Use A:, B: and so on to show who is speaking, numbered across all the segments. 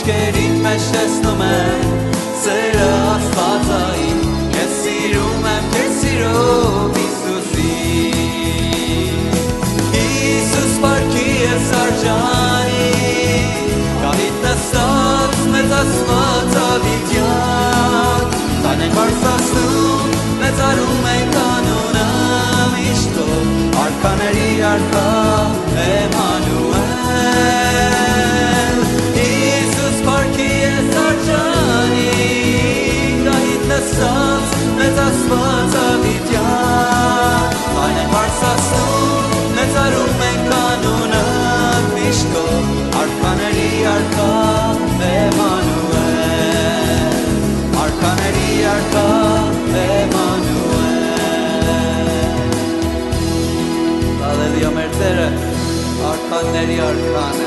A: Աչքերիդ մեջ տեսնում եմ սերը աստվածային, ես սիրում եմ քեզ սիրով Հիսուսին։ Հիսուս բարքի ես արժանի, գալիտ նստած մեծ ասված ավիտյան, տան ենք արսասնում, մեծարում ենք անունը միշտ քո, արքաների արքա Էմանուել։ Նստած մեծ ասված ավիտյան, այն ենք արսասնում, մեծարում ենք անունդ միշտ քո, արքաների արքա Էմանուել, արքաների արքա Էմանուել։ Հալելույա, մեր Տերը արքաների արքան է։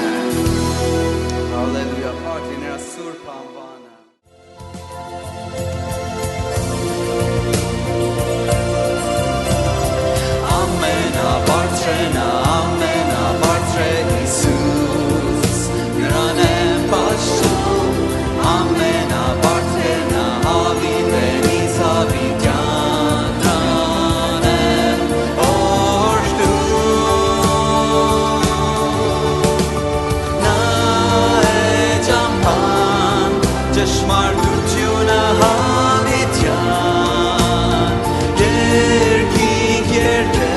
A: Հալելույա, փառքի նրա սուրբ անվանը։ Ամենաբարձր Հիսուս, նրան եմ պաշտում, ամենաբարձրն հավիտենից հավիտյան, նրան եմ օրհնում։ Նա է ճամփան, ճշմարտությունը հավիտյան, երկինք երկեր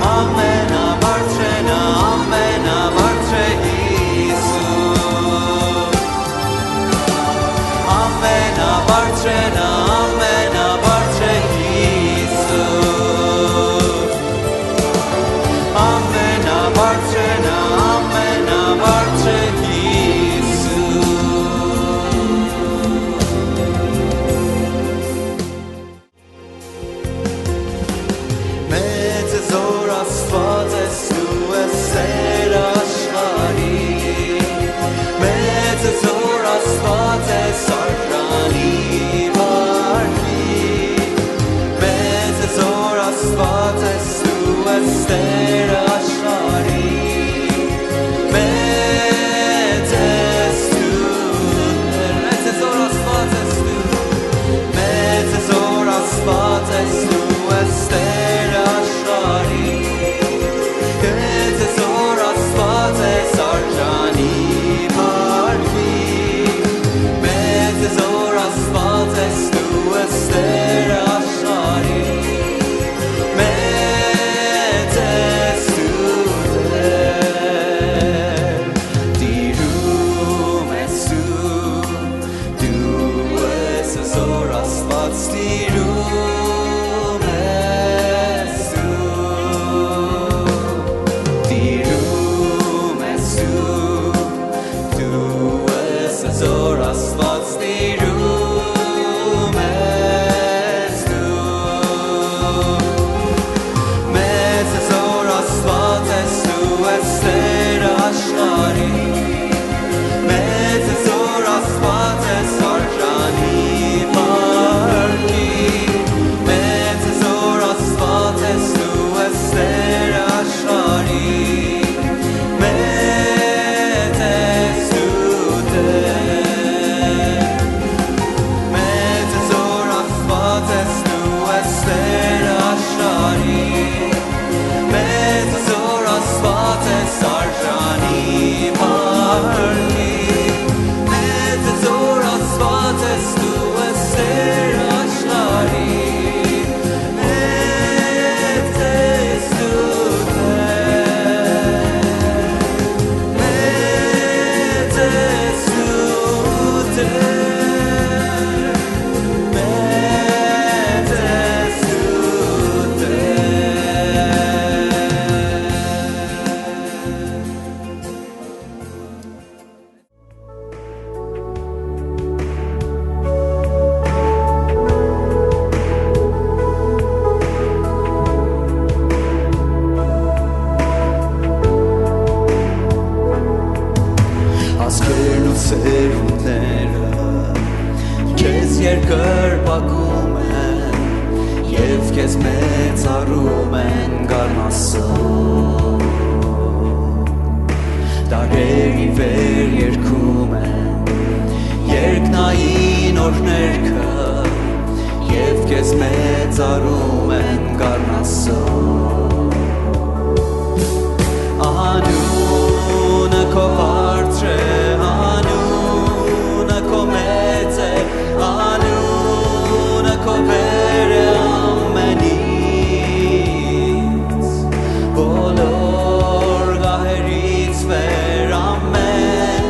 A: Ամենաբարձր մեծարում են գառնասով Անունը քո բարձր է Անունը քո մեծ է Անունը քո վեր է ամենից Բոլոր գահերից վեր ամեն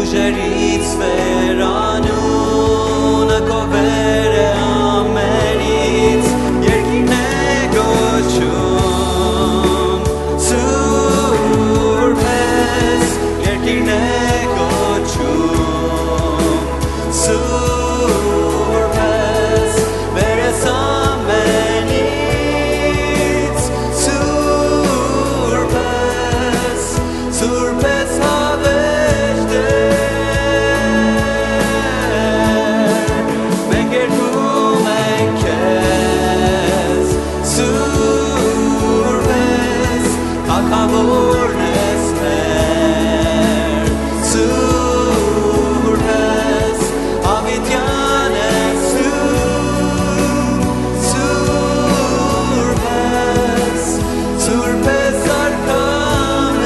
A: ուժերից վեր Անունը քո վեր է ամենից Երկիրն է գոչում Սուրբ ես Երկիրն է գոչում Սուրբ ես Վեր ես ամենից Սուրբ ես Սուրբ ես հավերժ Մենք երգում ենք քեզ Սուրբ ես Թագավորն ես մեր Սուրբ ես Հավիտյան ես Սուրբ ես Սուրբ ես արքան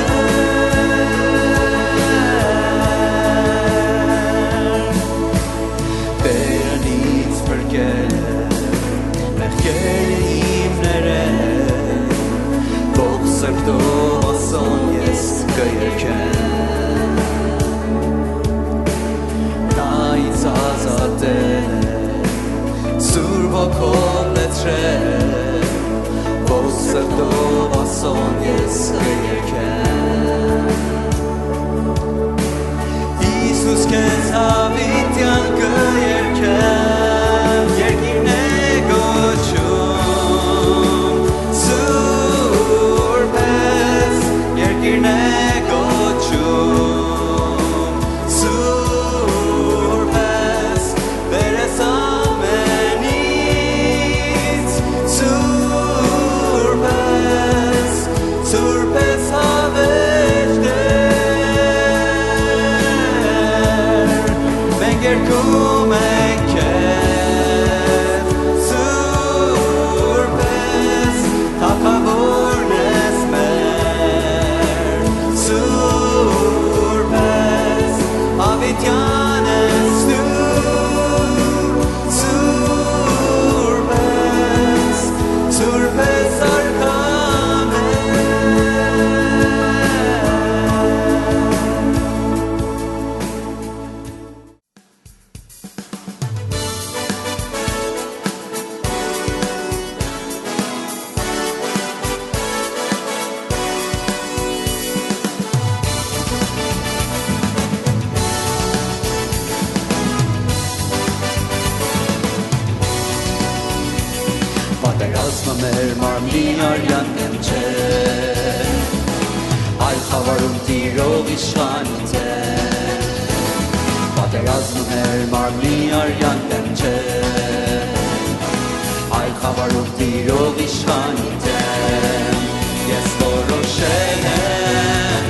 A: Բերանից փրկել մեղքերը իմներ Ող սրտով ասոն ես կերքեմ Նա ինձ ազատել է Սուրբ հոգով լեցրել Ող սրտով ասոն ես կերքեմ Իսուս քեզ հավիտյան կերքեմ Երկիրն է գոչում Սուրբ ես Երկիրն է գոչում Սուրբ ես Վեր ես ամենից Սուրբ ես Սուրբ ես հավերժ Մենք երգում ենք քեզ Սուրբ ես Թագավորն ես մեր Սուրբ ես Հավիտյան ես Սուրբ ես Սուրբ ես արքան Պատերազմը մեր մարմնի արյան դեմ չէ Այլ խավարում տիրող իշխանից է Պատերազմը մեր մարմնի արյան դեմ չէ Այլ խավարում տիրող իշխանից է Ես որոշել եմ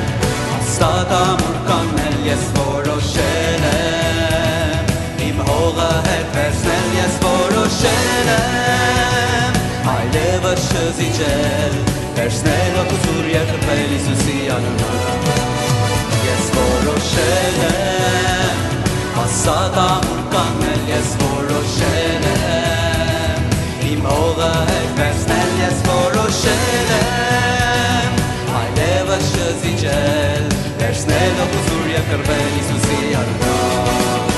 A: Հաստատ ամուր կանգնել Ես որոշել եմ Իմ հողը հետ վերցնել Ես որոշել եմ Այլևս չզիջել Վերցնել ոգուզուր երկրպել Իսուսի անունով Ես որոշել եմ Հաստատ ամուր կանգնել Ես որոշել եմ Իմ հողը հետ վերցնել Ես որոշել եմ Այլևս չզիջել Վերցնել ոգուզուր երկրպել Իսուսի անունով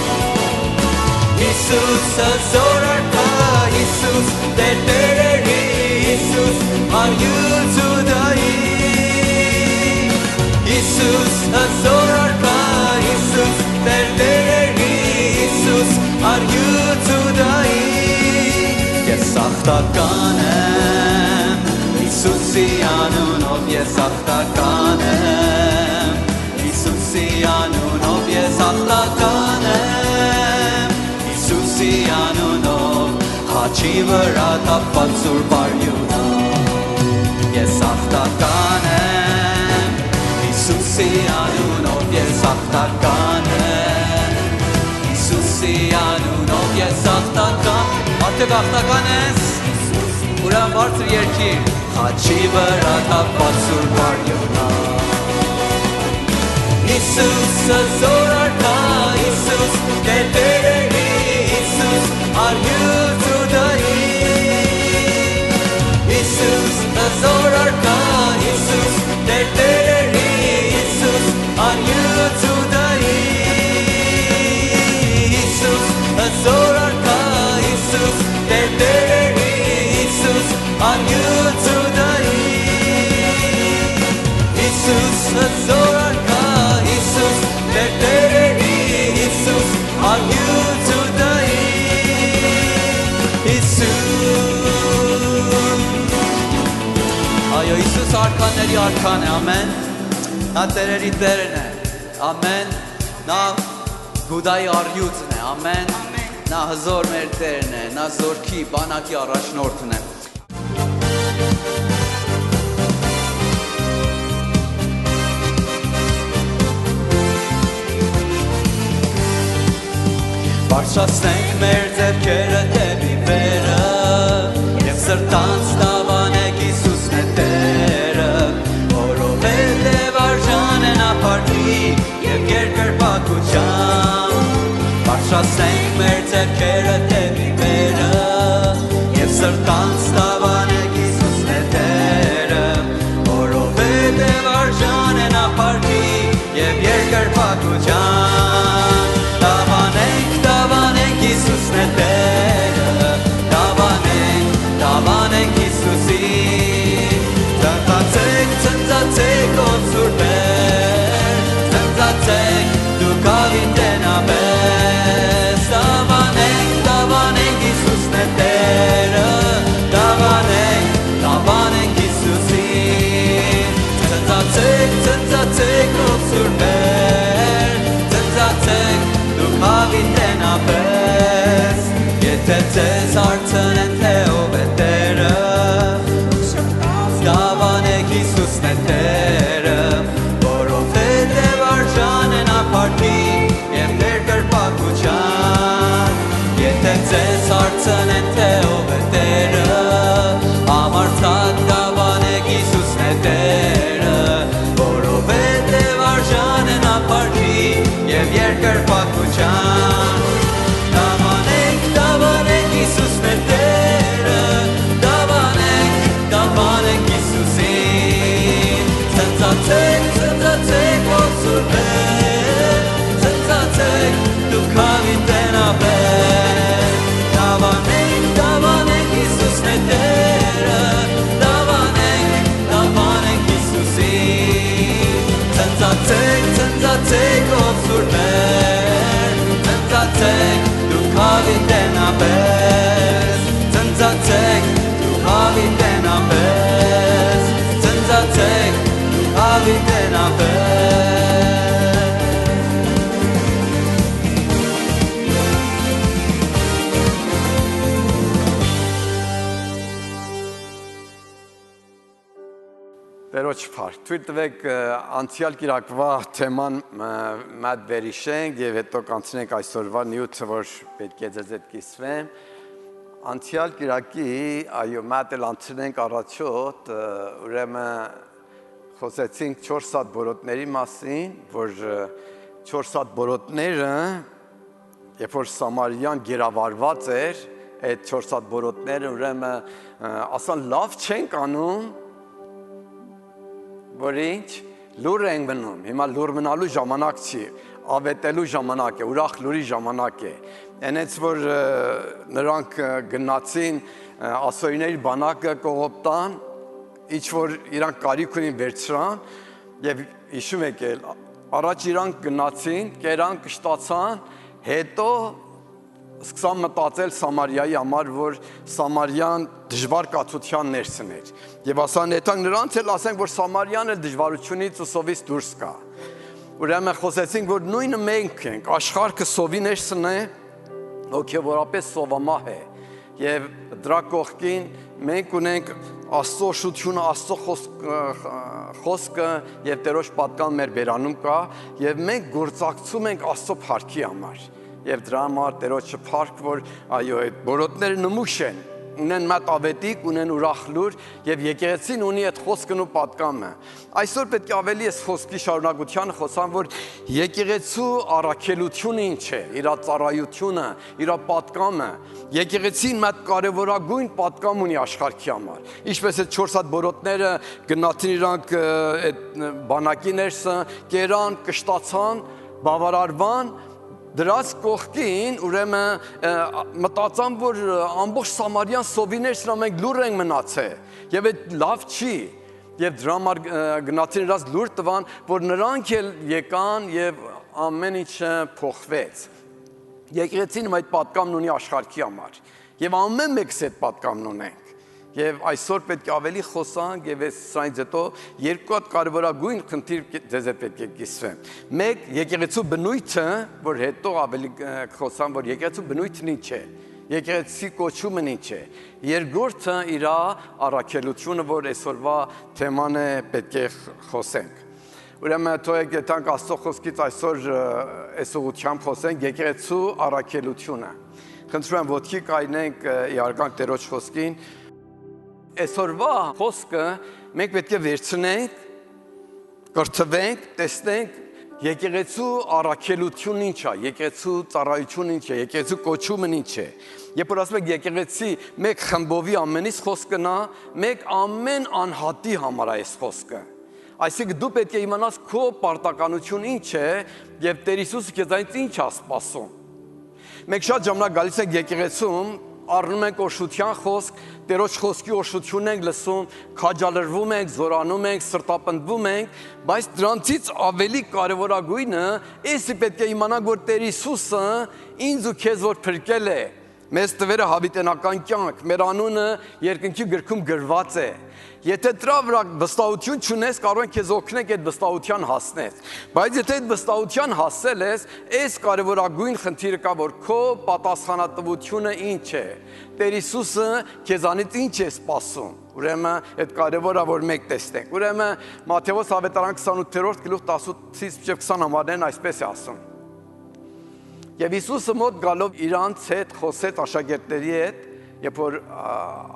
A: Իսուս հզոր արքա Իսուս տերտերերի Իսուս արյուծուդայի Իսուս հզոր արքա Իսուս տերտերերի Իսուս արյուծուդայի Ես ախտական եմ Իսուսի անունով Ես ախտական եմ Իսուսի անունով Ես ախտական եմ Իսուսի անունով Հաչի վրա տապված սուրբ արյունով Ես ախտական եմ Իսուսի անունով Ես ախտական եմ Իսուսի անունով Ես ախտական Արդյոք ախտական ես ուրան բարձր երկիր խաչի վրա թափված սուրբ արյունա Հիսուսը զոր արքա Հիսուս տերտերերի Հիսուս արյուր ծուդայի Հիսուս զոր արքա Հիսուս տերտերերի Հիսուս արյուր ծուդայի Հիսուս զոր արքա Հիսուս տերտերերի Հիսուս արյուր ծուդայի Հիսուս զոր արքա Հիսուս տերտերերի Հիսուս արյուր ծուդայի Այո, Հիսուս արքաների արքան է, ամեն Նա տերերի տերն է, ամեն Նա գուդայի արյուծն է, ամեն Նա հզոր մեր տերն է, նա զորքի բանակի առաջնորդն է Բարձրացնենք մեր ձեռքերը դեպի վերը Եվ սրտանց տավանենք Հիսուսն է Տերը Որովհետև արժան է նա փառքի և երկրպագության Բարձրացնենք մեր ձեռքերը դեպի վերը Եվ սրտանց տավանենք Հիսուսն է Տերը Որովհետև արժան է նա փառքի և երկրպագության Տավանենք Հիսուսն է Տերը Տավանենք Հիսուսին Ծնծացեք ով սուրբեր Ծնծացեք դուք ավինդենապես Տավանենք Հիսուսն է Տերը Տավանենք Հիսուսին Ծնծացեք ով սուրբեր Ծնծացեք դուք ավինդենապես Եթե ձեզ հարցնեն թե ով է Տերը Տավանեք Հիսուսն է Տերը Որովհետև արժան է նա փառքի և երկրպագության Եթե ձեզ հարցնեն թե ով է Տերը Համարձակ տավանեք Հիսուսն է Տերը Որովհետև արժան է նա փառքի և երկրպագության Տավանենք Հիսուսն է Տերը Տավանենք Հիսուսին Ծնծացեք ով սուրբեր Ծնծացեք դուք ավինդենապես Տավանենք Հիսուսն է Տերը Տավանենք Հիսուսին Ծնծացեք ով սուրբեր Ծնծացեք դուք ավինդենապես Ծնծացեք դուք ավինդենապես Ծնծացեք դուք ավինդենապես Տերոջ փառք, թույլ տվեք անցյալ կիրակվա թեման մատ վերիշենք եւ հետո կանցնենք այսօրվա նյութը, որ պետք է ձեզ հետ կիսվեմ։ Անցյալ կիրակի, այո, մատել անցնենք առաջոտ, ուրեմն խոսեցինք 4 հատ բորոտների մասին, որ 4 հատ բորոտները, երբ որ Սամարիան գերավարված էր, այդ 4 հատ բորոտները ուրեմն ասան լավ չենք անում որ ինչ լուր ենք մնում, հիմա լուր մնալու ժամանակ չի, ավետելու ժամանակ է, ուրախ լուրի ժամանակ է, այնեց որ նրանք գնացին ասորիների բանակը կողոպտան, ինչ որ իրանք կարիք ունին վերցրան և հիշում եք էլ, առաջ իրանք գնացին, կերան, կշտացան, հետո սկսան մտածել Սամարիայի համար, որ Սամարիան դժվար կացության ներսն էր և ասան հետանք նրանց էլ ասենք, որ Սամարիան էլ դժվարությունից ու սովից դուրս կա ուրեմն խոսեցինք, որ նույնը մենք ենք, աշխարհը սովի ներսն է, հոգևորապես սովամահ է և դրա կողքին մենք ունենք Աստծո շությունը, Աստծո խոսքը և Տերոջ պատկան մեր բերանում կա և մենք գործակցում ենք Աստծո փառքի համար և դրա համար Տերոջը փառք, որ այո, այդ բորոտները նմուշ են ունեն մատ ավետիկ, ունեն ուրախ լուր եւ եկեղեցին ունի այդ խոսքն ու պատկամը։ Այսօր պետք է ավելի այս խոսքի շարունակությանը խոսամ, որ եկեղեցու առաքելությունը ինչ է, իր ծառայությունը, իր պատկամը։ Եկեղեցին մատ կարևորագույն պատկամ ունի աշխարհի համար։ Ինչպես այդ 4 հատ բորոտները գնացին իրանք այդ բանակի ներսը, կերան, կշտացան, բավարարվան, դրած կողքին ուրեմն մտածան, որ ամբողջ Սամարյան սովիներ սրա մենք լուր ենք մնացել եւ այդ լավ չի եւ դրա համար գնացին իրաց լուր տվան, որ նրանք էլ եկան եւ ամեն ինչը փոխվեց։ Եկեղեցին այդ պատկամն ունի աշխարհի համար եւ ամեն մեկս այդ պատկամն ունենք։ Եվ այսօր պետք է ավելի խոսանք եւ սրանից հետո երկու հատ կարևորագույն խնդիր ձեզ հետ պետք է կիսվեմ։ Մեկ եկեղեցու բնույթը, որ հետո ավելի խոսամ, որ եկեղեցու բնույթն ինչ է, եկեղեցի կոչումն ինչ է։ Երկրորդը իր առաքելությունը, որ այսօրվա թեման է, պետք է խոսենք։ Ուրեմն թող եկեք Աստծո խոսքից այսօր այս ուղղությամբ խոսենք եկեղեցու առաքելությունը։ Խնդրում եմ ոտքի կայնենք իհարկան Տերոջ խոսքին։ Այսօրվա խոսքը մենք պետք է վերցնենք, կրթվենք, տեսնենք եկեղեցու առաքելությունն ինչ է, եկեղեցու ծառայությունն ինչ է, եկեղեցու կոչումն ինչ է։ Երբ որ ասում եք եկեղեցի մեկ խմբովի ամենից խոսքը նա, մեկ ամեն անհատի համար է այս խոսքը։ Այսինքն դու պետք է իմանաս քո պարտականություն ինչ է եւ Տեր Հիսուսը քեզանից ինչ է սպասում։ Մենք շատ ժամանակ գալիս ենք եկեղեցում, առնում ենք օրհնության խոսք, Տերոջ խոսքի օրհնությունն ենք լսում, քաջալերվում ենք, զորանում ենք, սրտապնդվում ենք, բայց դրանցից ավելի կարևորագույնը, էսի պետք է իմանանք, որ Տեր Հիսուսը ինձ ու քեզ որ փրկել է, մեզ տվել է հավիտենական կյանք, մեր անունը երկնքի գրքում գրված է։ Եթե դրա վրա վստահություն չունես, կարող են քեզ օգնել այդ վստահության հասնել։ Բայց եթե այդ վստահության հասել ես, այս կարևորագույն խնդիրը կա, որ քո պատասխանատվությունը ինչ է։ Տեր Հիսուսը քեզանից ինչ է սպասում։ Ուրեմն այդ կարևոր է, որ մենք տեսնենք։ Ուրեմն Մատթեոս ավետարան 28-րդ գլուխ 18-ից 20 համարներն այսպես է ասում։ Եվ Հիսուսը մոտ գալով իրանց հետ խոսեց աշակերտների հետ, երբ որ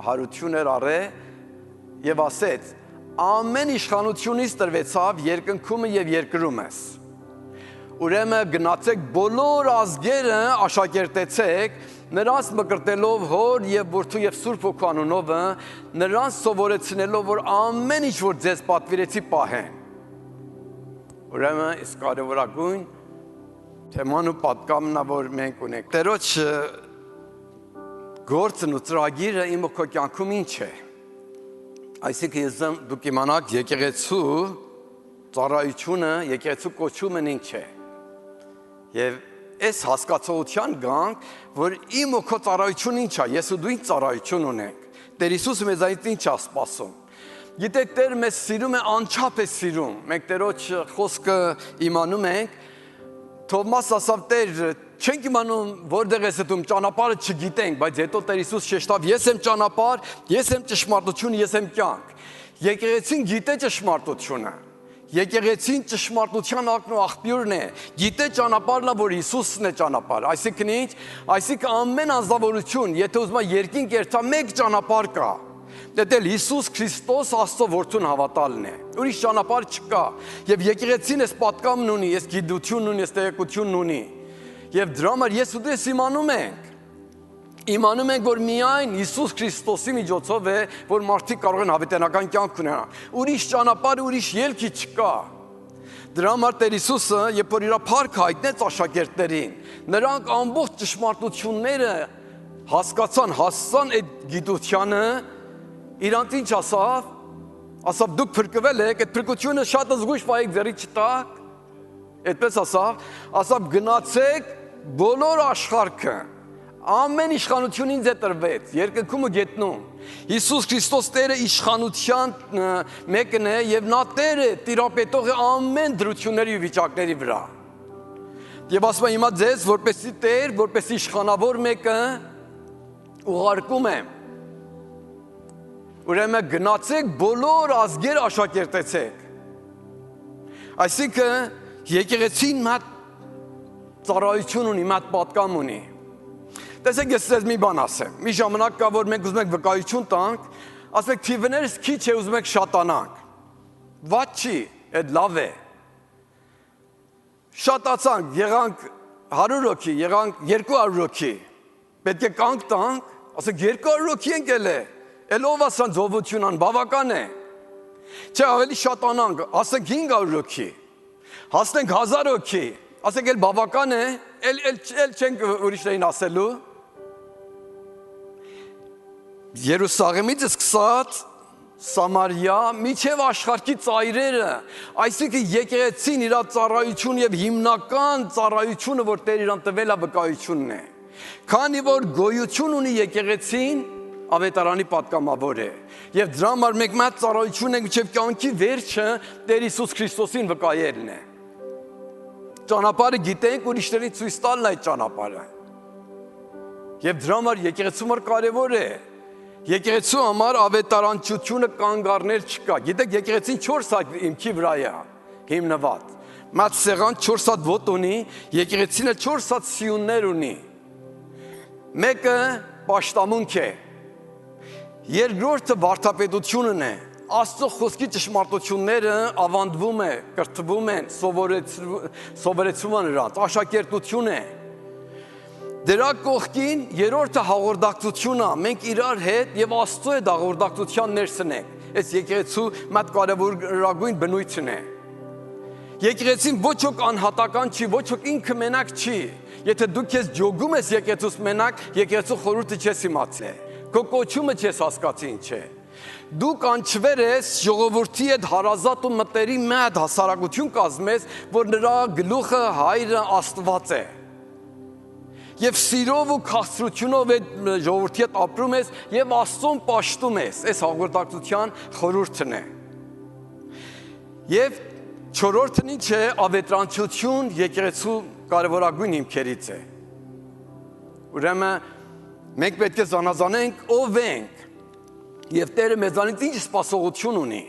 A: հարություն էր առել, եւ ասեց. ամեն իշխանությունից տրվեցավ երկնքումը եւ երկրումս։ Ուրեմն գնացեք բոլոր ազգերը աշակերտեցեք, նրանց մկրտելով Հոր եւ Որդու եւ Սուրբ Հոգու անունով, նրանց սովորեցնելով, որ ամեն ինչ որ ձեզ պատվիրեցի պահեն։ Ուրեմն այս կարևորագույն թեման ու պատկամն է, որ մենք ունենք։ Տերոջ գործն ու ծրագիրը իմ ու քո կյանքում ինչ է։ Այսինքն ես դուք իմանաք եկեղեցու ծառայությունը, եկեղեցու կոչումն ինչ է։ Եվ այս հասկացողության գանք, որ իմ ու քո ծառայությունն ինչ է, ես ու դու ինչ ծառայություն ունենք։ Տեր Հիսուսը մեզանից ինչ է սպասում։ Գիտեք, Տեր մեզ սիրում է, անչափ է սիրում։ Մենք Տերոջ խոսքը իմանում ենք, Թովմաս ասավ Տեր, չենք իմանում որտեղ ես դու ճանապարհը չգիտենք, բայց հետո Տեր Հիսուս շեշտավ, ես եմ ճանապարհ, ես եմ ճշմարտություն, ես եմ կյանք։ Եկեղեցին գիտե ճշմարտությունը։ Եկեղեցին ճշմարտության ակն ու աղբյուրն է։ Գիտե ճանապարհն է, որ Հիսուսն է ճանապարհ։ Այսինքն ինչ, այսինքն ամեն անձնավորություն, եթե ուզում է երկինք երթա, մեկ ճանապարհ կա։ Դա Հիսուս Քրիստոս Աստծո որդուն հավատալն է։ Ուրիշ ճանապարհ չկա։ Եվ եկեղեցին էս պատկամն ունի, էս գիտությունն ունի, էս տեղեկությունն ունի։ Եվ դրա համար ես ու դու իմանում ենք։ Իմանում ենք, որ միայն Հիսուս Քրիստոսի միջոցով է, որ մարդիկ կարող են հավիտենական կյանք ունենալ։ Ուրիշ ճանապարհ, ուրիշ ելքի չկա։ Դրա համար Տեր Հիսուսը, երբ որ իր փառքը հայտնեց աշակերտներին, նրանք ամբողջ ճշմարտությունները հասկացան այդ գիտությանը, իրանց ինչ ասավ, ասավ դուք փրկվել եք, այդ փրկությունը շատ զգույշ պայեք ձեռի չտակ, այդպես ասավ գնացեք բոլոր աշխարհքը, ամեն իշխանություն ինձ է տրվեց, երկնքում ու գետնում։ Հիսուս Քրիստոս Տերը իշխանության մեկն է եւ նա Տեր է, տիրապետող է ամեն դրությունների ու վիճակների վրա։ Եվ ասում եմ հիմա ձեզ, որպեսզի Տեր, որպեսզի իշխանավոր մեկը ուղարկում եմ։ Ուրեմն գնացեք բոլոր ազգեր աշակերտեցեք։ Այսինքն եկեղեցին մատ ծառայություն ունի, մատ պատկամ ունի։ Տեսեք, ես ձեզ մի բան ասեմ։ Մի ժամանակ կա, որ մենք ուզում ենք վկայություն տանք, ասում եք թիվներս քիչ է, ուզում ենք շատանանք։ Ված չի, այդ լավ է։ Շատացանք, եղանք 100 հոգի, եղանք 200 հոգի։ Պետք է կանք տանք, ասենք 200 հոգի ենք էլ ով ասան ծովություն անբավական է։ Չէ, ավելի շատանանք, ասենք 500 հոգի, հասնենք 1000 հոգի, ասենք էլ բավական է, էլ չենք ուրիշներին ասելու։ Երուսաղեմից սկսած Սամարիա, միջև աշխարհի ծայրերը, այսինքն եկեղեցին իր ծառայություն եւ հիմնական ծառայությունը, որ Տեր իրան տվել է վկայությունն է։ Քանի որ գոյություն ունի եկեղեցին, ավետարանի պատգամավոր է։ Եվ դրա համար մենք մեծ ծառայություն ենք միջև կյանքի վերջը Տեր Հիսուս Քրիստոսին վկայելն է։ Ճանապարհը գիտենք, ուրիշներին ցույց տալն է այդ ճանապարհը։ Եվ դրա համար եկեղեցու համար կարևոր է։ Եկեղեցու համար ավետարանչությունը կանգ առնել չկա։ Գիտեք, եկեղեցին 4 հատ հիմքի վրա է հիմնված։ Մեծ սեղան 4 հատ ոտ ունի, եկեղեցին 4 հատ սյուններ ունի։ Մեկը պաշտամունք է։ Երկրորդը վարդապետությունն է։ Աստծո խոսքի ճշմարտությունները ավանդվում է, կրթվում են, սովորեցվում են նրանց, աշակերտություն է։ Դրա կողքին երրորդը հաղորդակցությունն է, մենք իրար հետ եւ Աստծո հետ հաղորդակցության ներսն ենք։ Այս եկեղեցու մեծ կարևորագույն բնույթն է։ Եկեղեցին ոչ ոք անհատական չի, ոչ ոք ինքը մենակ չի։ Եթե դու քեզ ջոգում ես եկեղեցուց մենակ, եկեղեցու խորհուրդը չես իմացել։ Քո կոչումը չես հասկացի ինչ է։ Դու կանչվել ես ժողովրդի հետ հարազատ ու մտերի մեծ հասարակություն կազմես, որ նրա գլուխը հայրը Աստված է։ Եվ սիրով ու քաղցրությունով այդ ժողովրդի հետ ապրում ես եւ Աստծուն պաշտում ես, այս հաղորդակցության խորհուրդն է։ Եվ չորրորդն ինչ է, ավետարանչություն եկեղեցու կարևորագույն հիմքերից է։ Ուրեմն մենք պետք է զանազանենք ով ենք եւ Տերը մեզանից ինչ սպասողություն ունի։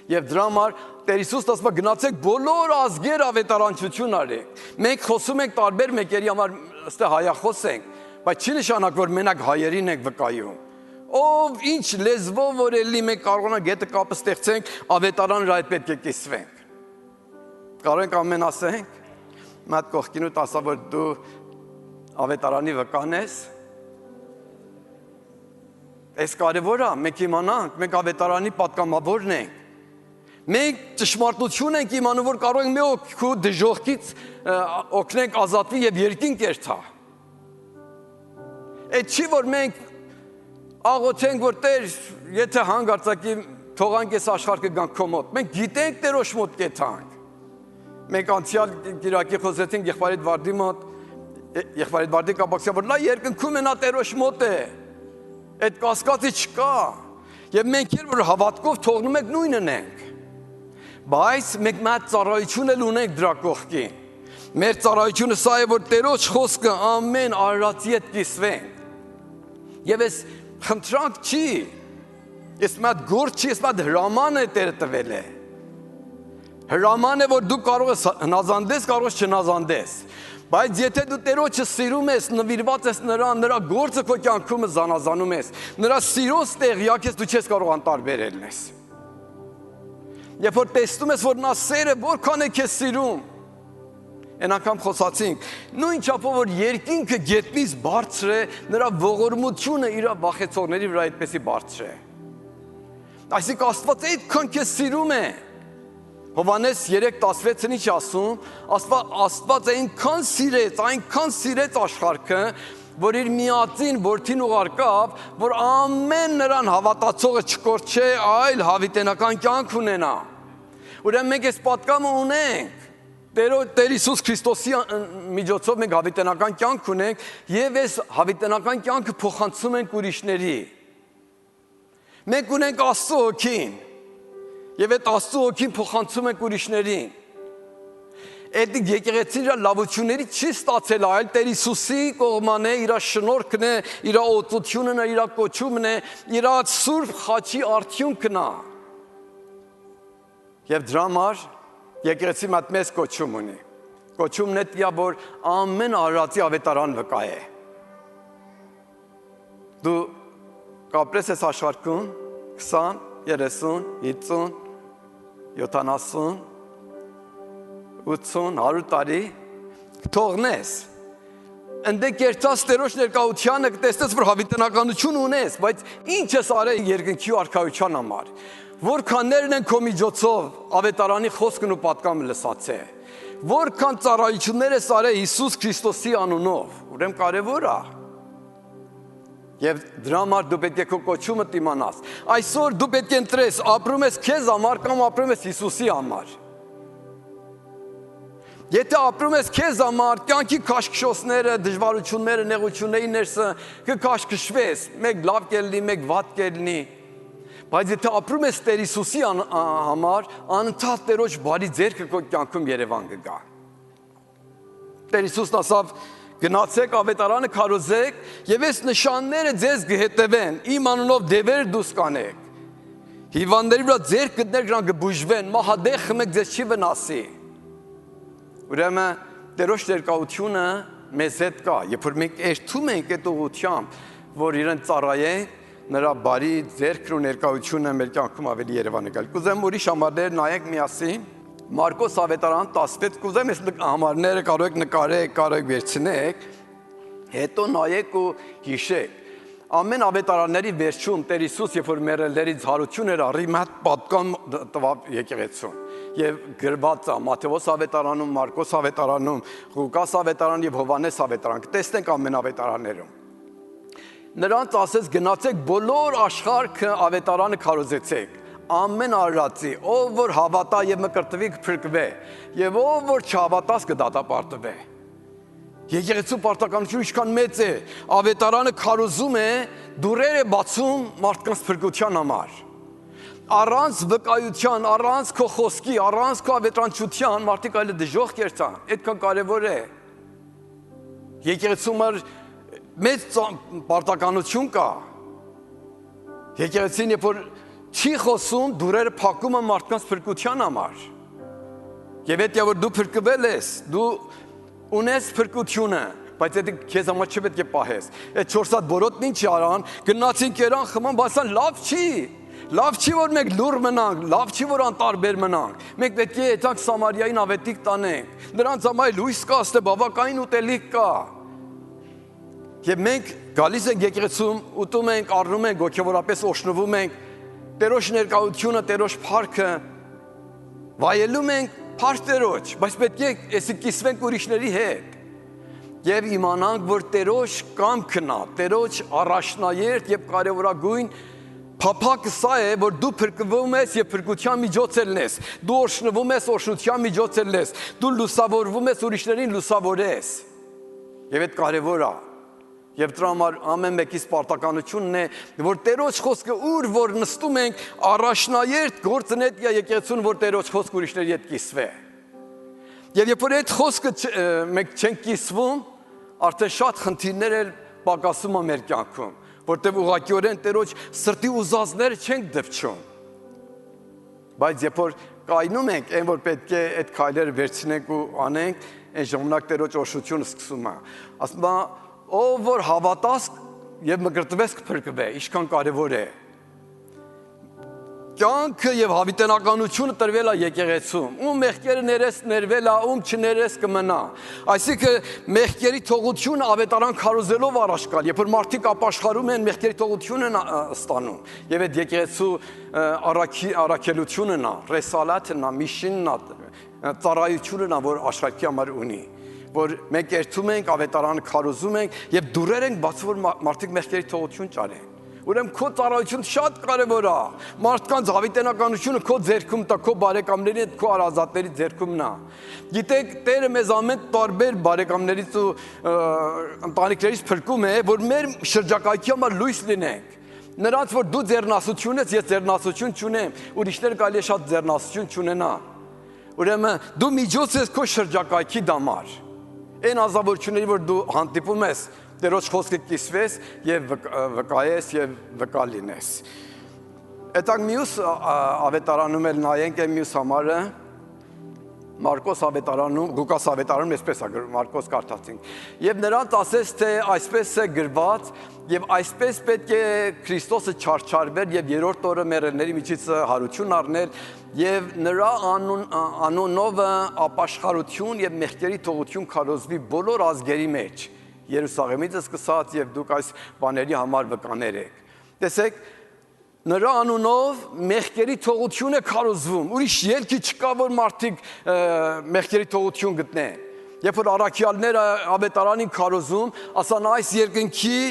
A: Եվ դրա համար Տեր Հիսուսն ասում է գնացեք բոլոր ազգեր ավետարանչություն արեք։ Մենք խոսում ենք տարբեր մեկերի համար, ըստե հայախոս ենք, բայց չի նշանակում որ մենակ հայերին ենք վկայում։ Ով ինչ լեզվով որ էլի մենք կարող ենք գետը կապը ստեղծենք, ավետարանը այդ պետք է կիսվենք։ Կարող ենք ամեն ասենք, մատ կողքինու ասա որ դու ավետարանի վկան ես։ Այս կարևոր է, մենք իմանանք, մենք ավետարանի պատգամավորն ենք։ Մենք ճշմարտություն ենք իմանում, որ կարող ենք մի օգու դժոխքից օգնենք ազատվի եւ երկինք երթա։ Այդ չի որ մենք աղոթենք որ Տեր, եթե հանգարցակի թողանք այս աշխարհը գանք քո մոտ։ Մենք գիտենք Տերոջ մոտ կեթանք։ Մենք անցյալ Կիրակի խոսեցինք եղբայրդ Վարդի մոտ, եղբայրդ Վարդի կապակցությամբ որ նա երկնքում է, նա Տերոջ մոտ է։ Այդ կասկածի չկա։ Եվ մենք էլ որ հավատքով թողնում ենք նույնն ենք։ Բայց մենք մեծ ծառայություն էլ ունենք դրա կողքին։ Մեր ծառայությունը սա է, որ Տերոջ խոսքը ամեն արարածի հետ կիսվենք։ Եվ այս խնդրանք չի, այս մեծ գործ չի, այս մեծ հրաման է Տերը տվել է։ Հրաման է, որ դու կարող ես հնազանդես, կարող ես չհնազանդես։ Բայց եթե դու Տերոջը սիրում ես, նվիրված ես նրան, նրա գործը քո կյանքում զանազանում ես, նրա սիրոց տեղյակ ես, դու չես կարող անտարբեր ելնես։ Երբ որ տեսնում ես, որ նա սերը որքան է քեզ սիրում, այն անգամ խոսացինք, նույն չափով որ երկինքը գետնից բարձր է, նրա ողորմությունը իր վախեցողների վրա այդպեսի բարձր է։ Այսինքն Աստված այդքան քեզ սիրում է։ Հովհաննես 3:16-ն ինչ ասում, Աստված այնքան սիրեց աշխարհը, որ իր միածին որդին ուղարկավ, որ ամեն նրան հավատացողը չկորչե, այլ հավիտենական կյանք ունենա։ Ուրեմն մենք այս պատգամը ունենք։ Տեր Հիսուս Քրիստոսի միջոցով մենք հավիտենական կյանք ունենք եւ այս հավիտենական կյանքը փոխանցում ենք ուրիշների։ Մենք ունենք Աստծո հոգին եւ այդ Աստծո հոգին փոխանցում ենք ուրիշներին։ Այդ եկեղեցին իր լավությունների չի ստացել, այլ Տեր Հիսուսի կողման է, իր շնորհքն է, իր օծությունն է, իր կոչումն է, իր սուրբ խաչի արդյունքն է։ Եվ դրա համար եկեղեցի մատ մեծ կոչում ունի։ Կոչումն է տիա, որ ամեն արարածի ավետարան վկա է։ Դու կապրես ես աշխարհում 20, 30, 50, 70, 80, 100 տարի թողնես։ Ընդ կերտած Տերոջ ներկայությանը կտեսնես, որ հավիտենականություն ունես, բայց ինչ ես արել երկնքի ու արքայության համար։ Որքաններն են քո միջոցով ավետարանի խոսքն ու պատկամը լսացե։ Որքան ծառայություններ ես արել Հիսուս Քրիստոսի անունով, ուրեմն կարևոր է։ Եվ դրա համար դու պետք է քո կոչումը իմանաս։ Այսօր դու պետք է ընտրես, ապրում ես քեզ համար կամ ապրում ես Հիսուսի համար։ Եթե ապրում ես քեզ համար, կյանքի քաշքշոցները, դժվարությունները, նեղությունների ներսը կքաշքշվես, մեկ լավ կլինի, մեկ վատ կլինի։ Բայց եթե ապրում ես Տեր Հիսուսի համար, անընդհատ Տերոջ բարի ձեռքը քո կյանքում Երևան կգա։ Տեր Հիսուսն ասավ. գնացեք ավետարանը քարոզեք եւ այս նշանները ձեզ կհետևեն, իմ անունով դևեր դուս կանեք։ Հիվանդների վրա ձեռք գտներ նրանք կբուժվեն, մահադեղը մեկ ձեզ չի վնասի։ Ուրեմն Տերոջ ներկայությունը մեզ հետ կա, երբ որ մենք երթում ենք այդ ուղղությամբ, որ իրեն ծառայենք, նրա բարի ձեռքն ու ներկայությունը մեր կյանքում ավելի Երևան գալ։ Կուզեմ ուրիշ համարներ նայենք միասին։ Մարկոս ավետարան 16, կուզեմ այս համարները կարող եք նկարեք, կարող եք վերցնեք, հետո նայեք ու հիշեք։ Ամեն ավետարանների վերջում Տեր Հիսուս, երբ որ մեռելներից հարություն էր առի, մի հատ պատկան տվավ եկեղեցուն։ Եվ գրված է Մատթեոս ավետարանում, Մարկոս ավետարանում, Ղուկաս ավետարան եւ Հովհաննես ավետարան։ Կտեսնենք ամեն ավետարաններում։ Նրանց ասեց գնացեք բոլոր աշխարհը ավետարանը քարոզեցեք։ Ամեն արարածի, ով որ հավատա եւ մկրտվի կփրկվե, եւ ով որ չհավատաս կդատապարտվե։ Եկեղեցու պարտականությունը ինչքան մեծ է, ավետարանը քարոզում է, դուրեր է բացում մարդկանց փրկության համար։ Առանց վկայության, առանց քո խոսքի, առանց քո ավետարանչության մարդիկ այլ դժոխք կերտան, այդքան կարևոր է։ Եկեղեցու համար մեծ պարտականություն կա։ Եկեղեցին երբ որ չի խոսում, դուրերը փակում են մարդկանց փրկության համար։ Եվ այդ որ դու փրկվել ես, դու ունես փրկությունը, բայց այդ քեզ համար չպետք է պահես։ Այդ 4 հատ բորոտն ինչ արան, գնացին կերան, խման, բայց լավ չի։ Լավ չի, որ մենք լուր մնանք, լավ չի, որ անտարբեր մնանք։ Մենք պետք է եթանք Սամարիային ավետիք տանենք։ Նրանց համար լույս կա, աստե բավականին ուտելիք կա։ Եվ մենք գալիս ենք եկեղեցում, ուտում ենք, առնում ենք, հոգևորապես օշնվում ենք, Տերոջ ներկայությունը, Տերոջ փառքը վայելում ենք փառք Տերոջ, բայց պետք է էսի կիսվենք ուրիշների հետ։ Եվ իմանանք, որ Տերոջ կամքն է, Տերոջ առաջնայերթ եւ կարևորագույն փափակը սա է, որ դու փրկվում ես եւ փրկության միջոց ես, դու օշնվում ես, օշնության միջոց ես, դու լուսավորվում ես, ուրիշներին լուսավորես։ Եվ այդ կարևոր է։ Եվ դրա համար ամեն մեկիս պարտականությունն է, որ Տերոջ խոսքը ուր որ նստում ենք, առաջնայերթ գործն է եկեղեցուն, որ Տերոջ խոսքը ուրիշների հետ կիսվե։ Եվ երբ որ այդ խոսքը մենք չենք կիսվում, արդեն շատ խնդիրներ էլ պակասում են մեր կյանքում, որտեղ ուղղակիորեն Տերոջ սրտի ուզածները չենք դպչում։ Բայց երբ որ կայնում ենք, այն որ պետք է այդ քայլերը վերցնենք ու անենք, այն ժամանակ Տերոջ օշնությունը սկսում է։ Ասում է ով որ հավատաս եւ մկրտվես կփրկվե, ինչքան կարևոր է։ Կյանքը եւ հավիտենականությունը տրվել է եկեղեցում, ում մեղքերը ներվել է, ում չներես կմնա։ Այսինքն մեղքերի թողությունը ավետարան քարոզելով առաջ գալ, երբ որ մարդիկ ապաշխարում են, մեղքերի թողություն են ստանում։ Եվ այդ եկեղեցու առաքելությունն է, ռեսալաթն է, միշինն է, ծառայությունն է, որ աշխարհի համար ունի։ Որ մենք երթում ենք, ավետարանը քարոզում ենք եւ դուրեր ենք բացում, որ մարդիկ մեղքերի թողություն ճարեն։ Ուրեմն քո ծառայությունը շատ կարևոր է։ Մարդկանց հավիտենականությունը քո ձեռքում տա, քո բարեկամների հետ, քո արազատների ձեռքումն է։ Գիտեք, Տերը մեզ ամեն տարբեր բարեկամներից ու ընտանիքներից փրկում է, որ մեր շրջակայքի համար լույս լինենք։ Նրանց որ դու ձեռնասություն ես, ես ձեռնասություն չունեմ, ուրիշները կարելի է շատ ձեռնասություն չունենա։ Ուրեմն դու միջոց ես քո շրջակայքի դամար։ Այն ազնվորությունների, որ դու հանդիպում ես, Տերոջ խոսքը կիսվես եւ վկայես եւ վկա լինես։ Այդտեղ մյուս ավետարանում էլ նայենք այն մյուս համարը, Մարկոս ավետարանում, Լուկաս ավետարանում այսպես է գրում, Մարկոս կարդացինք։ Եվ նրանց ասեց, թե այսպես է գրված, եւ այսպես պետք է Քրիստոսը չարչարվեր եւ երրորդ օրը մեռելների միջից հարություն առնել եւ նրա անունով ապաշխարություն եւ մեղքերի թողություն քարոզվի բոլոր ազգերի մեջ։ Երուսաղեմից սկսած եւ դուք այս բաների համար վկաներ եք։ Տեսեք, նրա անունով մեղքերի թողություն է քարոզվում։ Ուրիշ ելքի չկա, որ մարդիկ մեղքերի թողություն գտնեն։ Երբ որ առաքյալները ավետարանին քարոզում, ասան այս երկնքի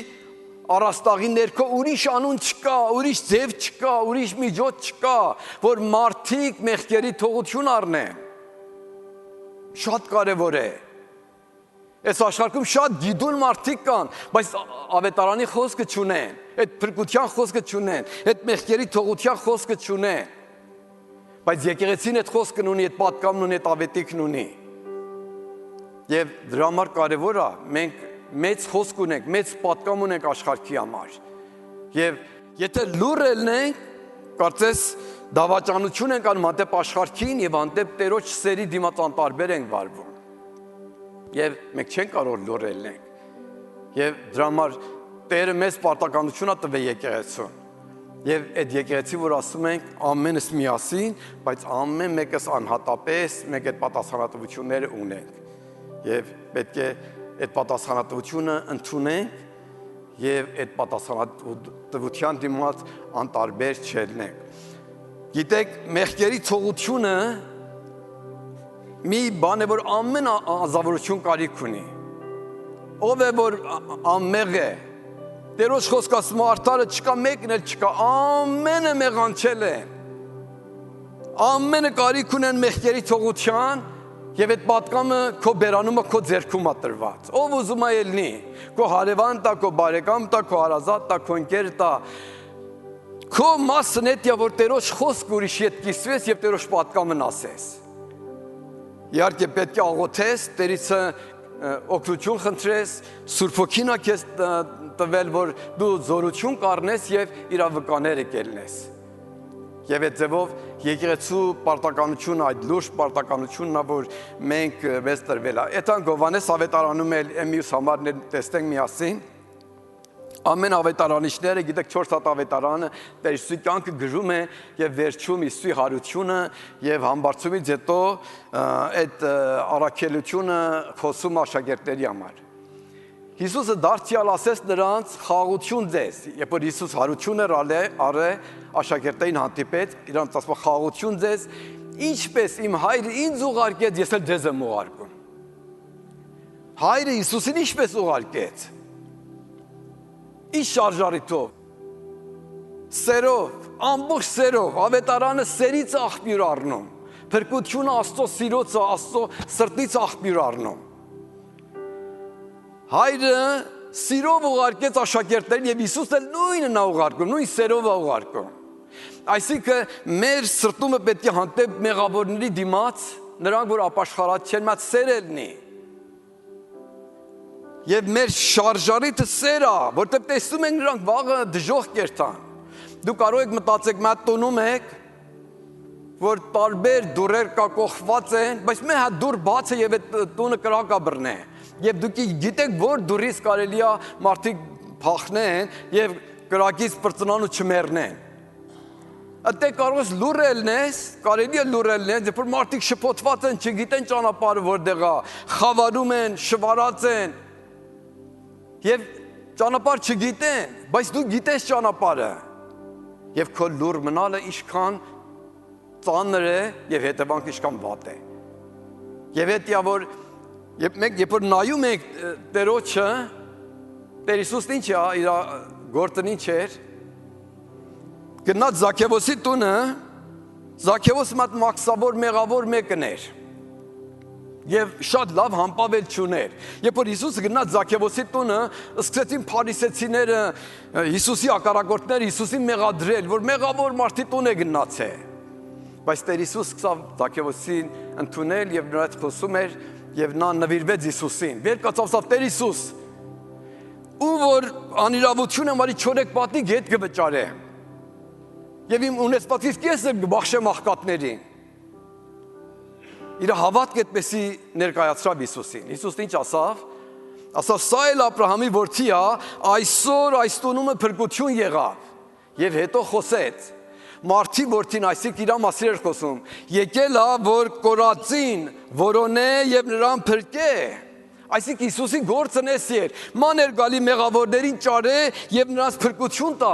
A: առաստաղի ներքո ուրիշ անուն չկա, ուրիշ ձև չկա, ուրիշ միջոց չկա, որ մարդիկ մեղքերի թողություն առնեն։ Շատ կարևոր է։ Այս աշխարհում շատ գիդուն մարդիկ կան, բայց ավետարանի խոսքը չունեն, այդ փրկության խոսքը չունեն, այդ մեղքերի թողության խոսքը չունեն։ Բայց եկեղեցին այդ խոսքն ունի, այդ պատկամն ունի, այդ ավետիքն ունի։ Եվ դրա համար կարևոր է մենք մեծ խոսք ունենք, մեծ պատկամ ունենք աշխարհի համար։ Եվ եթե լուր ելնենք, կարծես դավաճանություն ենք անում հանդեպ աշխարհին եւ հանդեպ Տերոջ սերի դիմաց անտարբեր ենք վարվում։ Եվ մենք չենք կարող լուր ելնենք։ Եվ դրա համար Տերը մեծ պարտականություն է տվել եկեղեցուն։ Եվ այդ եկեղեցի, որ ասում ենք ամենս միասին, բայց ամեն մեկս անհատապես մենք այդ պատասխանատվությունները ունենք։ Եվ պետք է այդ պատասխանատվությունը ընդունենք եւ այդ պատասխանատվության դիմաց անտարբեր չելնենք։ Գիտեք, մեղքերի թողությունը մի բան է, որ ամեն ազնվորություն կարիք ունի։ Ով է, որ անմեղ է։ Տերոջ խոսքը ասում է արդարը չկա, մեկն էլ չկա, ամենը մեղանչել է։ Ամենը կարիք ունեն մեղքերի թողության եւ այդ պատկամը քո բերանումը քո ձեռքում է տրված։ Ով ուզում է ելնի, քո հարևան տա, քո բարեկամ տա, քո հարազատ տա, քո ընկեր տա։ Քո մասն է, որ Տերոջ խոսքը ուրիշի հետ կիսվես եւ Տերոջ պատկամն ասես։ Իհարկե պետք է աղոթես, Տերից օգնություն խնդրես, Սուրբ Հոգին է քեզ տվել, որ դու զորություն կառնես եւ իրավկաները կելնես։ Եվ այդ ձևով եկեղեցու պարտականությունը, այդ լուրջ պարտականությունն է, որ մենք մեզ տրվել է։ Այդան Գովհաննես ավետարանում էլ մյուս համարներ տեսնենք միասին։ Ամեն ավետարանիչները, գիտեք 4 հատ ավետարանը Տեր Հիսուսի կյանքը գրում է եւ վերջում Հիսուսի հարությունը եւ համբարձումից հետո այդ առաքելությունը խոսում աշակերտների համար։ Հիսուսը դարձյալ ասեց նրանց խաղաղություն ձեզ, երբ որ Հիսուս հարություն էր արել աշակերտներին հանդիպեց, իրանց ասում խաղաղություն ձեզ, ինչպես իմ հայրը ինձ ուղարկեց, ես էլ ձեզ եմ ուղարկում։ Հայրը Հիսուսին ինչպես ուղարկեց։ Ինչ շարժարիթով, սերով, ամբողջ սերով, ավետարանը սերից աղբյուր առնում, փրկությունը Աստծո սիրոցը, Աստծո սրտից աղբյուր առնում։ Հայրը սիրով ուղարկեց աշակերտներին եւ Հիսուսն էլ նույնն է ուղարկում, նույն սերով է ուղարկում։ Այսինքն մեր սրտումը պետք է հանդեպ մեղավորների դիմաց, նրանք որ ապաշխարած չեն, մատ սեր ելնի։ Եվ մեր շարժարիթը սեր է, որտեղ տեսնում ենք նրանք վաղը դժոխք կերտան։ Դու կարող եք մտածեք, մատ տոնում եք, որ տարբեր դուրեր կա կողված են, բայց մի հատ դուր բաց է եւ այդ տունը կրակ է բռնե։ Եվ դուք գիտեք, որ դուրից կարելի է մարդիկ փախնեն եւ կրակից բրծնան ու չմեռնեն։ Այդտեղ կարող ես լուր ելնես, կարելի է լուր ելնես, երբ որ մարդիկ շփոթված են, չգիտեն ճանապարհը որտեղ է, խավարում են, շվարած են։ Եվ ճանապարհ չգիտեն, բայց դու գիտես ճանապարհը։ Եվ քո լուր մնալը ինչքան ծանր է եւ հետևանքը ինչքան վատ է։ Եվ հետիա որ երբ որ նայում եք Տերոջը, Տեր Հիսուսն ինչ է, իր գործն ինչ էր, գնաց Զաքեվոսի տունը, Զաքեվոսը մատ մաքսավոր մեղավոր մեկն էր։ Եվ շատ լավ համբավել չուներ։ Երբ որ Հիսուսը գնաց Զաքեվոսի տունը, սկսեցին փարիսեցիները, Հիսուսի ակարագործները Հիսուսին մեղադրել, որ մեղավոր մարդի տուն է գնացել։ Բայց Տեր Հիսուս սկսավ Զաքեվոսին ընդունել եւ նրա հետ խոսում էր եւ նա նվիրվեց Հիսուսին։ Վեր կացավ Տեր Հիսուս, ում որ անիրավություն եմ արի 4 պատիկ հետ կվճարեմ։ Եվ իմ ունեցվածքից կեսը կբախշեմ աղքատներին։ իր հավատքը այդպեսի ներկայացրավ Հիսուսին։ Հիսուսն ինչ ասավ։ Ասավ սա էլ Աբրահամի որդի է, այսօր այս տունումը փրկություն եղավ։ Եվ հետո խոսեց։ Մարդի որդին այսինքն իր մասին էր խոսում։ Եկել է որ կորածին որոնե եւ նրան փրկե։ Այսինքն Հիսուսի գործը նեսի էր։ Մաներ գալի մեղավորներին ճարե եւ նրանց փրկություն տա։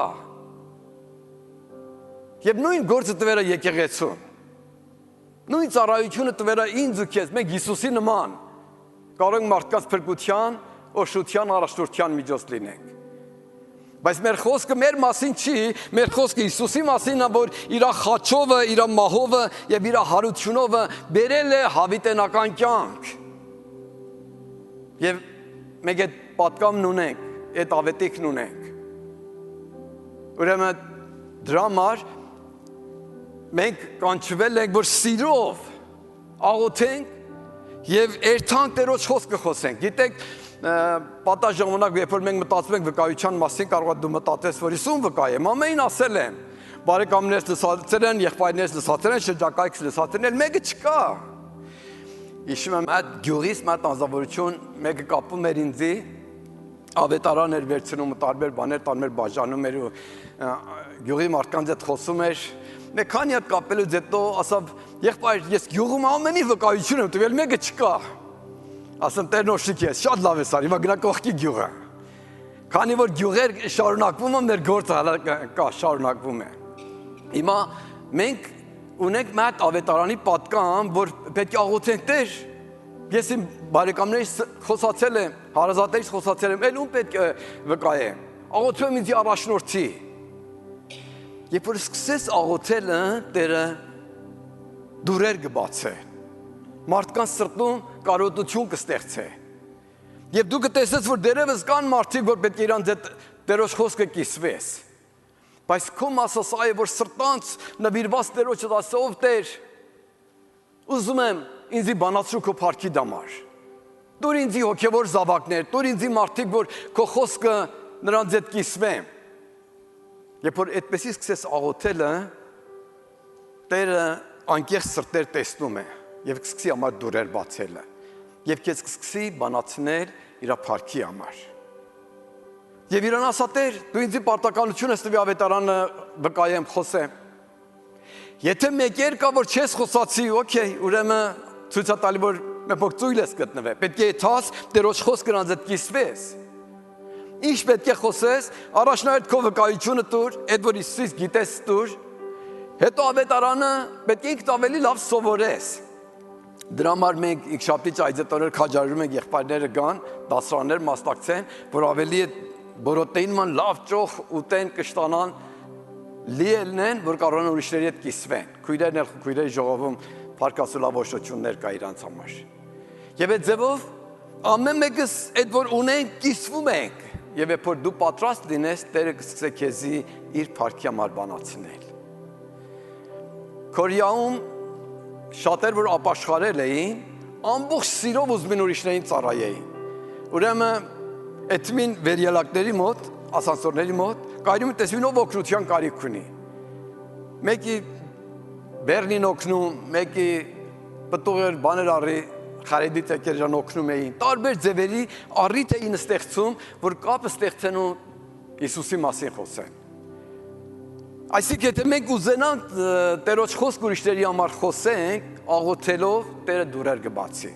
A: Եվ նույն գործը տվերը եկեղեցուն։ Նույն ծառայությունը տվերը ինձ ու քեզ, մենք Հիսուսի նման կարող ենք մարդկանց փրկության, օշության, առաջնորդության միջոց լինենք։ Բայց մեր խոսքը մեր մասին չի, մեր խոսքը Հիսուսի մասին է, որ իր խաչովը, իր մահովը եւ իր հարությունովը բերել է հավիտենական կյանք։ Եվ մենք այդ պատկամն ունենք, այդ ավետիքն ունենք։ Ուրեմն դրա համար մենք կանչվել ենք, որ սիրով աղոթենք եւ երթանք Տերոջ խոսքը խոսենք։ Գիտեք, պատաշ ժամանակ, երբ որ մենք մտածում ենք վկայության մասին, կարող է դու մտածես, որ Հիսուսն վկայ եմ, ամենին ասել եմ, բարեկամներս լսացել են, եղբայրներս լսացել են, շրջակայքս լսացել են, մեկը չկա։ Հիշում եմ այդ գյուղից մատ անձնավորություն, մեկը կապում էր ինձի, ավետարան էր վերցնում, տարբեր բաներ տանում էր, բաժանում էր ու գյուղի մարդկանց հետ խոսում էր։ Մեկ քանի հատ կապելուց հետո ասավ, եղբայր, ես գյուղում ամենի վկայություն եմ տվել, մեկը չկա։ Ասեմ Տերն օշիկ ես, շատ լավ ես արի, հիմա գնա կողքի գյուղը։ Քանի որ գյուղեր շարունակվում են, մեր գործը հələ կա, շարունակվում է։ Հիմա մենք ունենք մատ ավետարանի պատկամ, որ պետք է աղոթենք Տեր։ Ես իմ բարեկամներից խոսացել եմ, հարազատներից խոսացել եմ, ում պետք է վկայեմ։ Աղոթում ինձ առաջնորդի։ Երբ որ սկսես աղոթելը, Տերը դուրեր կբացե։ Մարդկանց սրտում կարոտություն կստեղծե։ Եվ դու կտեսես, որ դերևս կան մարդիկ, որ պետք է իրանց այդ Տերոջ խոսքը կիսվես։ Բայց քո մասը սա է, որ սրտանց նվիրված Տերոջը ասե, ով Տեր, ուզում եմ ինձի բանացրու քո փառքի դամար։ Դուր ինձի հոգևոր զավակներ, դուր ինձի մարդիկ, որ քո խոսքը նրանց հետ կիսվեն։ Երբ որ այդպեսի սկսես աղոթելը, Տերը անկեղծ սրտեր տեսնում է եւ կսկսի համար դուրեր բացելը եւ քեզ կսկսի բանացնել իր փառքի համար։ Եվ իրան ասա Տեր, դու ինձ պարտականություն ես տվի ավետարանը վկայեմ, խոսեմ։ Եթե մեկեր կա որ չես խոսացի, օքեյ, ուրեմն ցույց է տալի որ մի փոքր ծույլ ես գտնվել։ Պետք է թաս Տերոջ խոսքն անձդ կիսվես։ Ինչ պետք է խոսես, առաջնահերթ քո վկայությունը տուր, այդ որ Հիսուսից գիտես տուր, հետո ավետարանը պետք է ինքդ ավելի լավ սովորես։ Դրա համար մենք Իքշաբթի այցետորեր քաջարում ենք եղբայրները գան, դասարաններ մասնակցեն, որ ավելի բորոտեինման լավ ճոխ ուտեն, կշտանան, լիելնեն, որ կարողան ուրիշների հետ կիսվեն։ Քույրերն էլ քույրերի ժողովում փառքասու լավ օշություններ կա իրանց համար։ Եվ այդ ձևով ամեն մեկս այդ որ ունենք կիսվում ենք։ Եվ երբ որ դու պատրաստ լինես, Տերը կսկսե քեզի իր փառքի համար բանացնել։ Կորեայում շատեր որ ապաշխարել էին, ամբողջ սիրով ուզում են ուրիշներին ծառայեին։ Ուրեմն այդմին վերելակների մոտ, ասանսորների մոտ, կարում տեսվին ով օգնության կարիք ունի։ Մեկի Բեռլին օգնում, մեկի պտուղեր բաներ առի, խարեդից եկերժան օգնում էին, տարբեր ձևերի առիթ էին ստեղծում, որ կապը ստեղծեն ու Հիսուսի մասին խոսեն։ Այսինքն եթե մենք ուզենանք Տերոջ խոսք ուրիշների համար խոսենք, աղոթելով Տերը դուրեր կբացի։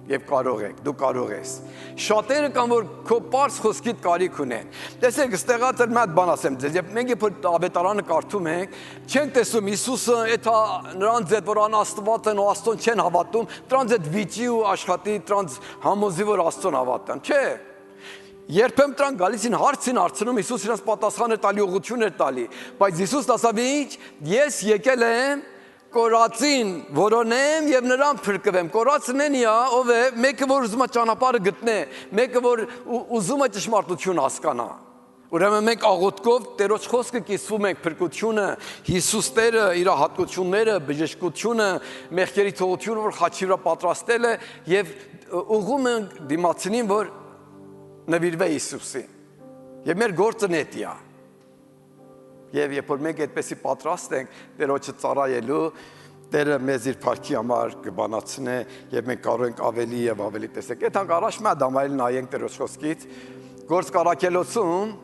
A: Եվ կարող եք, դու կարող ես։ Շատերը կան, որ քո պարզ խոսքիդ կարիք ունեն։ Տեսեք, ստեղած էլ մատ բան ասեմ ձեզ, երբ մենք երբ ավետարանը կարդում ենք, չենք տեսում Հիսուսը, էթա նրանց հետ որ անաստված են ու Աստծուն չեն հավատում, դրանց հետ վիճի ու աշխատի, դրանց համոզի որ Աստծուն հավատան, չէ։ Երբեմն դրան գալիս են հարցին հարցնում, Հիսուս իրենց պատասխան է տալի, ուղղություն է տալի, բայց Հիսուսն ասավ ինչ, ես եկել եմ կորածին որոնեմ եւ նրան փրկվեմ։ Կորածն է ով է, մեկը որ ուզում է ճանապարհը գտնե, մեկը որ ուզում է ճշմարտություն հասկանա։ Ուրեմն մենք աղոթքով Տերոջ խոսքը կիսվում ենք փրկությունը, Հիսուս Տերը իր հատկությունները, բժշկությունը, մեղքերի թողությունը, որ խաչի վրա պատրաստել է եւ ուղղում ենք դիմացինին, որ նվիրվե Հիսուսին։ Եվ մեր գործը նետիա։ Եվ երբ որ մենք այդպեսի պատրաստ ենք Տերոջը ծառայելու, Տերը մեզ իր փառքի համար կբանացնե եւ մենք կարող ենք ավելի եւ ավելի տեսնել։ Այդ հանգ առաջ մա դամայել նայենք Տերոջ խոսքից։ Գործ Կարաքելոցում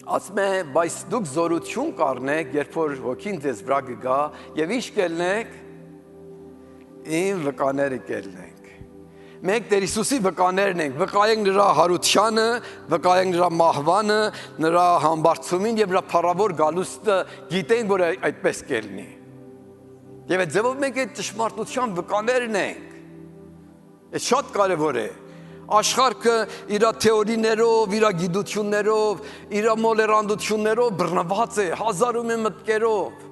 A: ասում է, բայց դուք զորություն կառնեք, երբ որ հոգին ձեզ վրա կգա եւ ինչ կելնեք, իմ վկաները կելնենք։ Մենք Տեր Հիսուսի վկաներն ենք, վկայենք նրա հարությանը, վկայենք նրա մահվանը, նրա համբարձումին եւ նրա փառավոր գալուստը, գիտենք, որ այդպես կելնի։ Եվ այդ ձևով մենք այդ ճշմարտության վկաներն ենք։ Այդ շատ կարևոր է։ Աշխարհը իր թեորիներով, իր գիտություններով, իր մոլերանդություններով բռնված է, հազարում է մտքերով։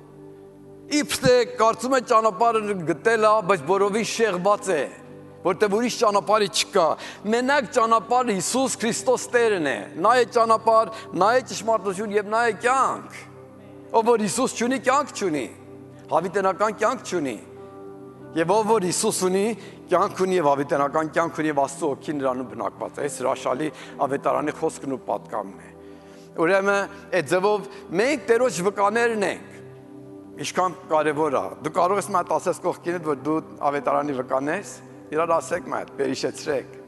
A: Իբրե կարծում է ճանապարհը գտել է, բայց որովի շեղված է, որտեղ ուրիշ ճանապարհի չկա։ Մենակ ճանապարհը Հիսուս Քրիստոս Տերն է։ Նա է ճանապարհ, նա է ճշմարտություն եւ նա է կյանք։ Ով որ Հիսուս չունի, կյանք չունի։ Հավիտենական կյանք չունի։ Եվ ով որ Հիսուս ունի, կյանք ունի եւ հավիտենական կյանք ունի եւ Աստծո օգին նրանում բնակված է։ Այս հրաշալի ավետարանի խոսքն ու պատկամն է։ Ուրեմն այդ ձևով մենք Տերոջ վկաներն ենք։ Ինչքան կարևոր է։ Դու կարող ես մատ ասես կողքինդ, որ դու ավետարանի վկան ես, իրար ասեք մատ, վերհիշեցրեք։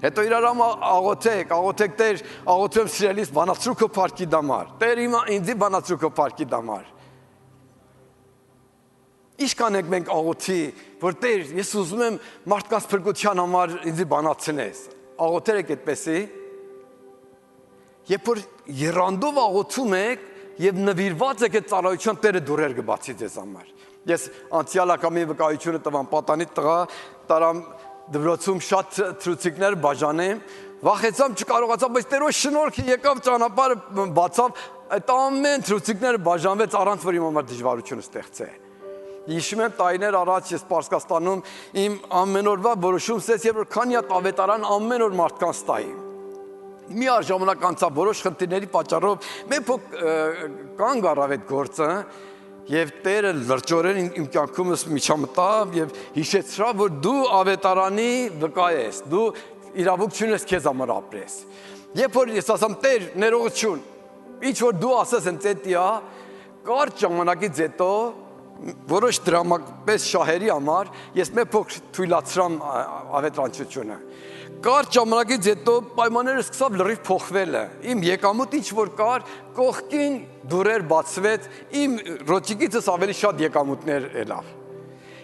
A: Հետո իրար աղոթեք Տեր, աղոթեմ սիրելիս բանացրու քո փառքի դամար։ Տեր ինձի բանացրու քո փառքի դամար։ Ինչ կանենք մենք աղոթի, որ Տեր, ես ուզում եմ մարդկանց փրկության համար ինձ բանացնես։ Աղոթեր եք այդպեսի։ Երբ որ եռանդով աղոթում եք եւ նվիրված եք այդ ծառայության, Տերը դուրեր կբացի ձեզ համար։ Ես անցյալ ակամի վկայությունը տվամ պատանի տղա, տարամ դպրոցում շատ թրուցիկներ բաժանեմ, վախեցամ չկարողացա, բայց Տերոջ շնորհքը եկավ ճանապարհը բացավ, այդ ամեն թրուցիկները բաժանվեց առանց որ իմ համար դժվարություն ստեղծե։ Հիշում եմ տարիներ առաջ ես Պարսկաստանում իմ ամեն օրվա որոշումս ես եւ որ քանի հատ ավետարան ամեն օր մարդկանց տայի։ Մի ժամանակ անցավ որոշ խնդիրների պատճառով մենք կանգ առավ այդ գործը եւ Տերը լրջորեն իմ կյանքումս միջամտավ եւ հիշեցրավ որ դու ավետարանի վկա ես, դու իրավունք չունես քեզ համար ապրես։ Երբ որ ես ասամ Տեր ներողություն, ինչ որ դու ասես ինձ էտիա, կարճ ժամանակից հետո որոշ դրամապես շահերի համար ես մեկ փոքր թույլացրամ ավետարանչությունը։ Կարճ ժամանակից հետո պայմանները սկսավ լրիվ փոխվելը։ Իմ եկամուտ ինչ որ կար, կողքին դուրեր բացվեց, իմ ռոճիկիցս ավելի շատ եկամուտներ ելավ։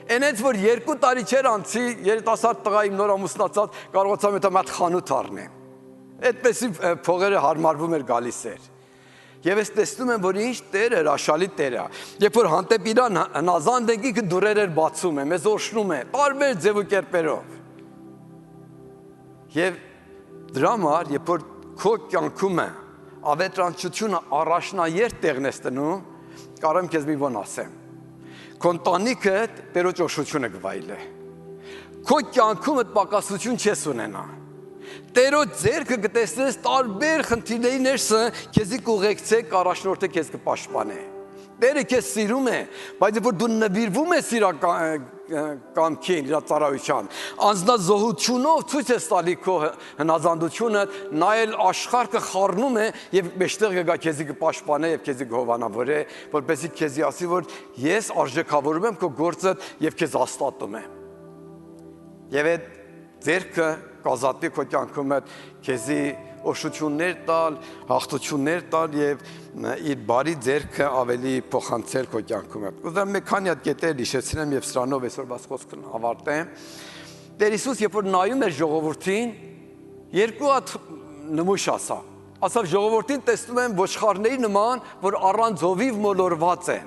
A: Այնց որ 2 տարի չեր անցի, երիտասարդ տղա իմ նոր ամուսնացած կարողացա մեկ խանութ առնեմ։ Այդպեսի փողերը հարմարվում էր գալիս էր։ Եվ ես տեսնում եմ, որ ինչ Տեր էր, աշալի Տեր է։ Երբ որ հանդեպ իրան հնազանդ ենք, ինքը դուրեր էր բացում է, մեզ օրհնում է, տարբեր ձև ու կերպերով։ Եվ դրա համար, երբ որ քո կյանքում է ավետարանչությունը առաջնահերթ տեղն ես տնում, կարող եմ քեզ մի բան ասեմ։ Քո ընտանիքը Տերոջ օրհնությունը կվայելի։ Քո կյանքում այդ պակասություն չես ունենա։ Տերոջ ձեռքը կտեսնես տարբեր խնդիրների ներսը քեզի կուղեկցեք, առաջնորդը քեզ կպաշտպանե։ Տերը քեզ սիրում է, բայց որ դու նվիրվում ես իր կամքին, իր ծառայության, անձնազոհությունով ցույց ես տալի քո հնազանդությունը, նա էլ աշխարհը խառնում է եւ մեջտեղ կգա քեզի կպաշտպանե եւ քեզի կհովանավորե, որպեսզի քեզի ասի, որ ես արժեքավորում եմ քո գործը եւ քեզ հաստատում եմ։ Եվ այդ ձեռքը կազատի քո կյանքում այդ քեզի օշություններ տալ, հաղթություններ տալ եւ իր բարի ձեռքը ավելի փոխանցել քո կյանքում։ Ուզում եմ քանի հատ կետեր հիշեցնեմ եւ սրանով այսօրվա խոսքն ավարտեմ։ Տեր Հիսուս երբ որ նայում էր ժողովրդին, 2 հատ նմուշ ասավ ժողովրդին տեսնում եմ ոչխարների նման, որ առանց հովիվ մոլորված են։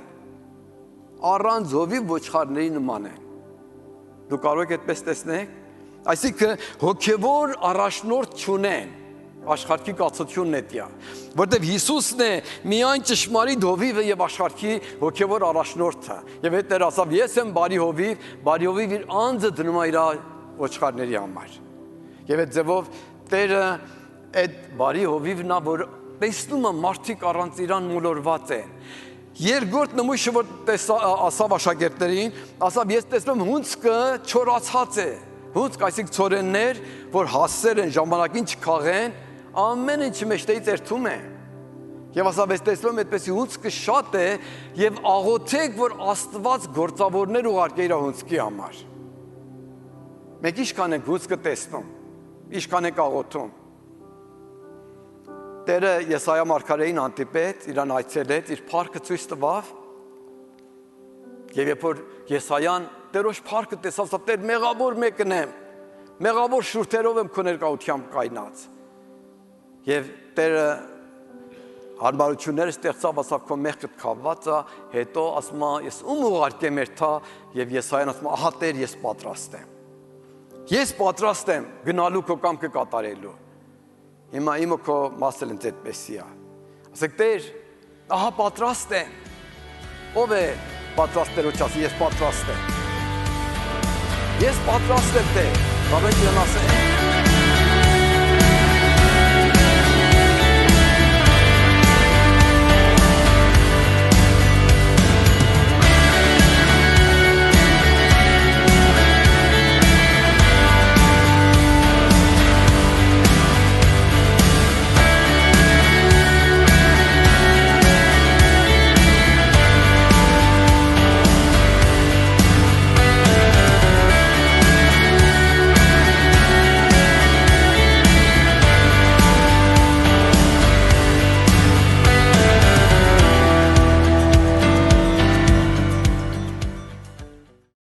A: Առանց հովիվ ոչխարների նման են։ Դու կարող եք այդպես տեսնել։ Այսինքն հոգևոր առաջնորդ չունեն, աշխարհի կացությունն է դիա, որտեղ Հիսուսն է միայն ճշմարիտ հովիվը եւ աշխարհի հոգևոր առաջնորդը։ Եվ այդ Տերը ասավ. ես եմ բարի հովիվ իր անձը դնում է իր ոչխարների համար։ Եվ այդ ձևով Տերը այդ բարի հովիվն է, որ տեսնում է մարդիկ առանց իրան մոլորված են։ Երկրորդ նմուշը որ ասավ աշակերտներին, ասավ ես տեսնում եմ հունձքը չորացած է։ Հունձք այսինքն ծորեններ, որ հասել են ժամանակին չքաղեն, ամեն ինչը մեջտեղից երթում է։ Եվ ասավես տեսնում այդպեսի հունցքը շատ է եւ աղոթեք, որ Աստված գործավորներ ուղարկե իր հունցքի համար։ Մենք ինչքան ենք հունցքը տեսնում, ինչքան ենք աղոթում։ Տերը Եսայա մարգարեին հանդիպեց, իրան այցելեց, իր փառքը ցույց տվավ։ Եվ երբ որ Եսայան Տերոջ փառքը տեսավ, ասավ. Տեր, մեղավոր մեկն եմ, մեղավոր շուրթերով եմ քո ներկայությամբ կայնած։ Եվ Տերը հարմարությունները ստեղծավ, ասավ քո մեղքը քավված է, հետո ասում է ես ում ուղարկեմ երթա, եւ Եսայան ասում է ահա Տեր, ես պատրաստ եմ։ Ես պատրաստ եմ գնալու քո կամքը կատարելու։ Հիմա իմը քո մասը ինձ այդպեսի է։ Ասեք Տեր, ահա պատրաստ եմ։ Ով է պատրաստ Տերոջ ասի, ես պատրաստ եմ։ Ես պատրաստ եմ Տեր, կարող եք իրան ասել։